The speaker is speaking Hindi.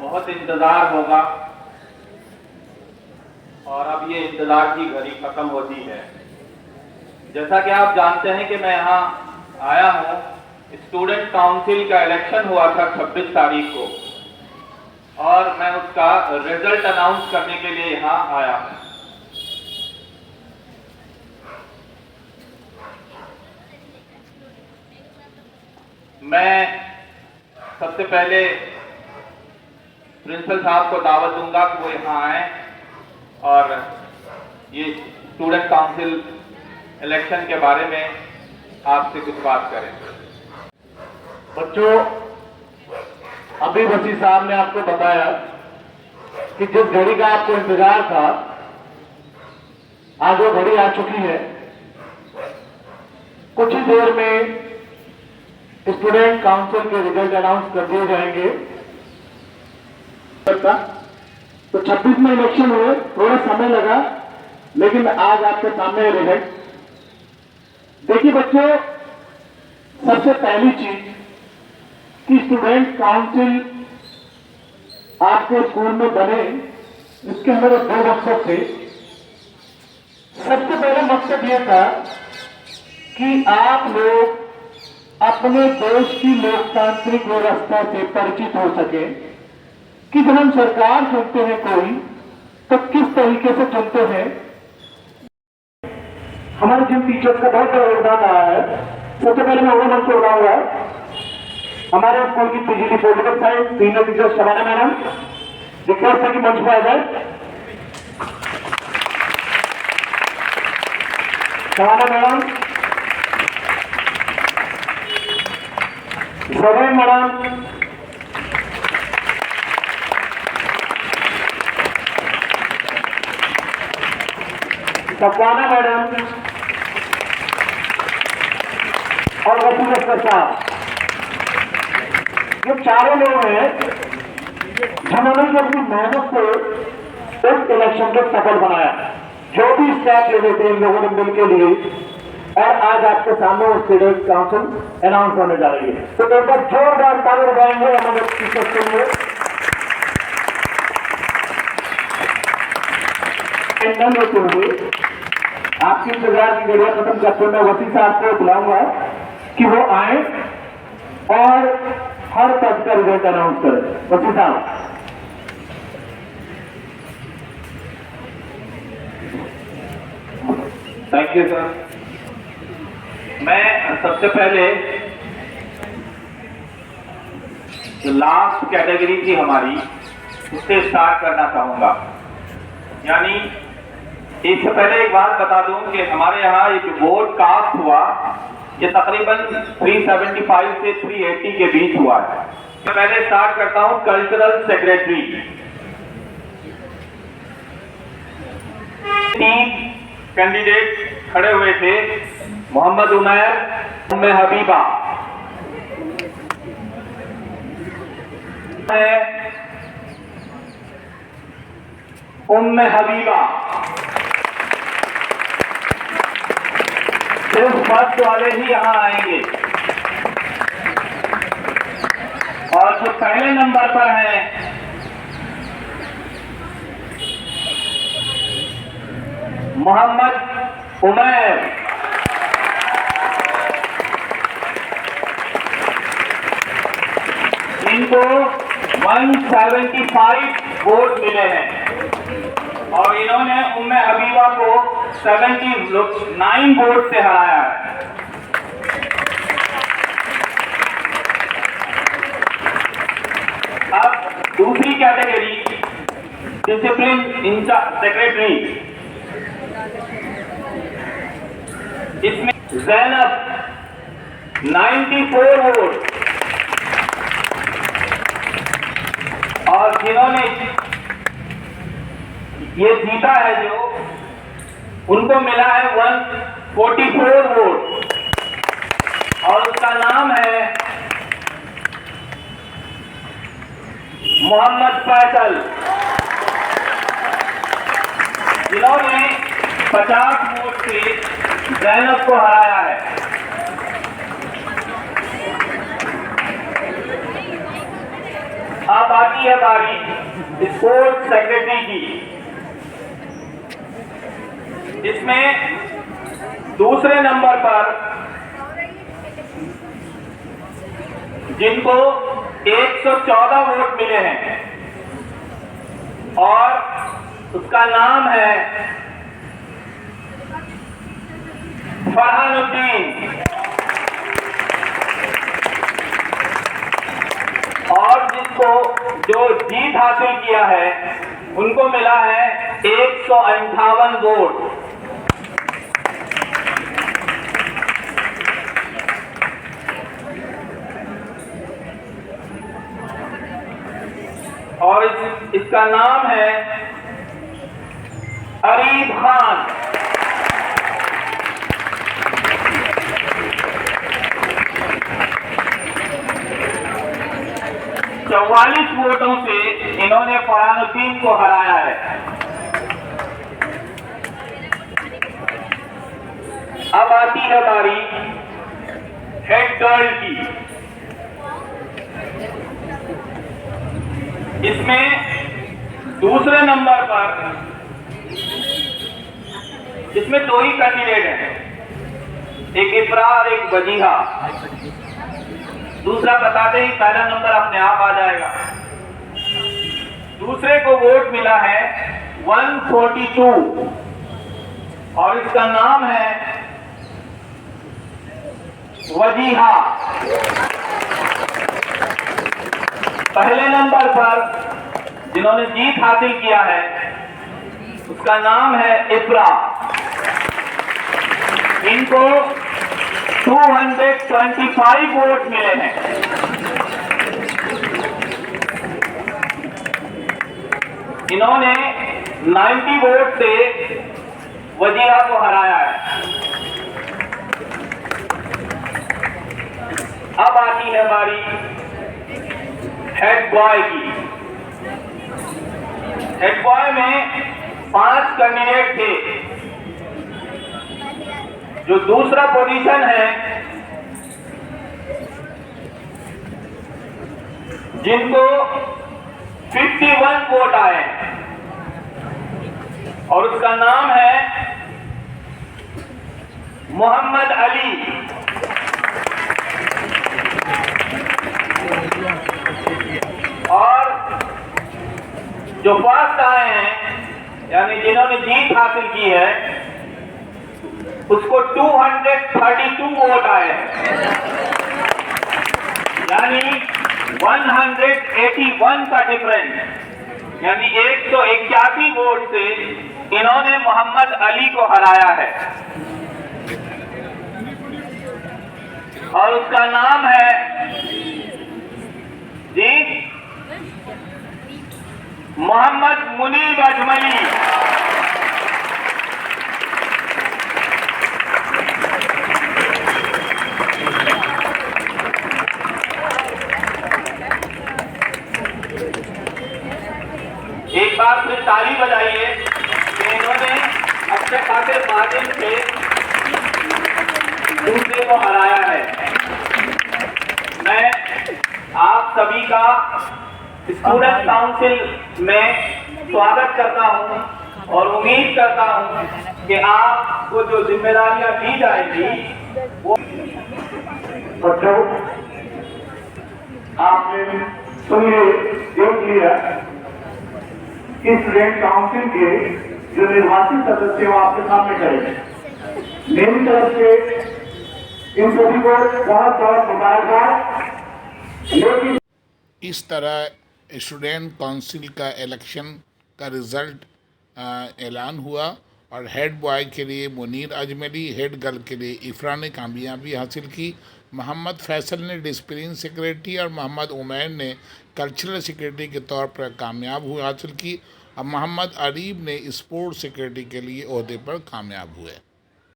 बहुत इंतजार होगा और अब ये इंतजार की घड़ी खत्म होती है। जैसा कि आप जानते हैं कि मैं यहाँ आया हूँ, स्टूडेंट काउंसिल का इलेक्शन हुआ था 26 तारीख को और मैं उसका रिजल्ट अनाउंस करने के लिए यहाँ आया हूँ। मैं सबसे पहले प्रिंसिपल साहब को दावत दूंगा कि वो यहाँ आए और ये स्टूडेंट काउंसिल इलेक्शन के बारे में आपसे कुछ बात करें। बच्चों, अभी वसी साहब ने आपको बताया कि जिस घड़ी का आपको इंतजार था, आज वो घड़ी आ चुकी है। कुछ ही देर में स्टूडेंट काउंसिल के रिजल्ट अनाउंस कर दिए जाएंगे। तो 26 में इलेक्शन हुए, थोड़ा समय लगा, लेकिन आज आपके सामने रिजल्ट। देखिए बच्चों, सबसे पहली चीज कि स्टूडेंट काउंसिल आपके स्कूल में बने, इसके हमारे दो मकसद थे। सबसे पहला मकसद यह था कि आप लोग अपने देश की लोकतांत्रिक व्यवस्था से परिचित हो सके कि जब हम सरकार चुनते हैं कोई, तो किस तरीके से चुनते हैं। हमारे जिन टीचर्स का बहुत बड़ा योगदान रहा है, सबसे पहले मैं उन्हें मंच को बुलाऊंगा। हमारे स्कूल की PGT political science senior teacher Shabana madam, request है कि मंच पर आ जाए। शबाना मैडम, सभी मैडम, सफवाना मैडम और वसीम अख्तर साहब, ये चारों लोग हैं जिन्होंने कि अपनी मेहनत से इस इलेक्शन को सफल बनाया। जो भी स्टेप ले लेते इन लोगों ने मिल के लिए, और आज आपके सामने वो स्टूडेंट काउंसिल अनाउंस होने जा रही है। तो एक बार जोरदार ताली बजाएंगे हमारे टीचर्स के लिए। न लेते हुए आपकी इंतजार की घड़ियां खत्म करते हुए मैं वसी साहब को बुलाऊंगा कि वो आए और हर पद का रिजल्ट अनाउंस करें। वसी साहब, थैंक यू सर। मैं सबसे पहले जो लास्ट कैटेगरी थी हमारी, उससे स्टार्ट करना चाहूंगा। यानी इससे पहले एक बात बता दूं कि हमारे यहाँ एक वोट कास्ट हुआ, ये तकरीबन 375 से 380 के बीच हुआ है। मैं पहले स्टार्ट करता हूं कल्चरल सेक्रेटरी। 3 कैंडिडेट खड़े हुए थे, मोहम्मद उमैर, उम्मे हबीबा। उम्मे हबीबा सिर्फ फर्स्ट वाले ही यहां आएंगे। और जो पहले नंबर पर हैं, मोहम्मद उमैर। इनको 175 वोट मिले हैं और इन्होंने उम्मे हबीबा को 79 वोट से हराया है। अब दूसरी कैटेगरी डिसिप्लिन इंचार्ज सेक्रेटरी, इसमें जैनब 94 वोट और जिन्होंने ये जीता है, जो उनको मिला है 144 वोट और उसका नाम है मोहम्मद फैसल, जिन्होंने 50 वोट से जैनब को हराया है। अब आती है बारी स्पोर्ट्स सेक्रेटरी की, जिसमें दूसरे नंबर पर जिनको 114 वोट मिले हैं और उसका नाम है फरहानुद्दीन, और जिसको जो जीत हासिल किया है उनको मिला है 158 वोट। और इसका नाम है अरीब खान। चौवालीस वोटों से इन्होंने फरहानुद्दीन को हराया है। अब आती है बारी हेड गर्ल की। इसमें दूसरे नंबर पर, इसमें दो ही कैंडिडेट हैं, एक इफ्रा और एक वजीहा। दूसरा बताते ही पहला नंबर अपने आप आ जाएगा। दूसरे को वोट मिला है 142 और इसका नाम है वजीहा। पहले नंबर पर जिन्होंने जीत हासिल किया है उसका नाम है इफ्रा। इनको 225 वोट मिले हैं। इन्होंने 90 वोट से वजीहा को हराया है। अब आती है बारी हेड बॉय की। हेड बॉय में 5 कैंडिडेट थे। जो दूसरा पोजीशन है, जिनको 51 वोट आए और उसका नाम है मोहम्मद अली। और जो फर्स्ट आए हैं यानी जिन्होंने जीत हासिल की है उसको 232 वोट आए हैं, यानी 181 का डिफरेंस, यानी 181 वोट से इन्होंने मोहम्मद अली को हराया है। और उसका नाम है जी मोहम्मद मुनीब अजमली। एक बार फिर ताली बजाइए कि इन्होंने अच्छे खासे मार्जिन से दूसरे को हराया है। मैं आप सभी का स्टूडेंट काउंसिल में स्वागत करता हूं और उम्मीद करता हूं कि आपको जो जिम्मेदारियां दी जाएंगी वो बच्चों आपने सुनिए देख लिया कि स्टूडेंट काउंसिल के जो निर्वाचित सदस्य वो आपके सामने करेंगे। मेरी तरफ से इन सभी को बहुत बहुत मुबारकबाद। लेकिन इस तरह स्टूडेंट काउंसिल का इलेक्शन का रिज़ल्ट ऐलान हुआ और हेड बॉय के लिए मुनीर अजमली, हेड गर्ल के लिए इफ्रा ने कामयाबी हासिल की। मोहम्मद फैसल ने डिसिप्लिन सेक्रेटरी और मोहम्मद उमैर ने कल्चरल सेक्रेटरी के तौर पर कामयाब हासिल की और मोहम्मद अरीब ने स्पोर्ट्स सेक्रेटरी के लिए ओहदे पर कामयाब हुए।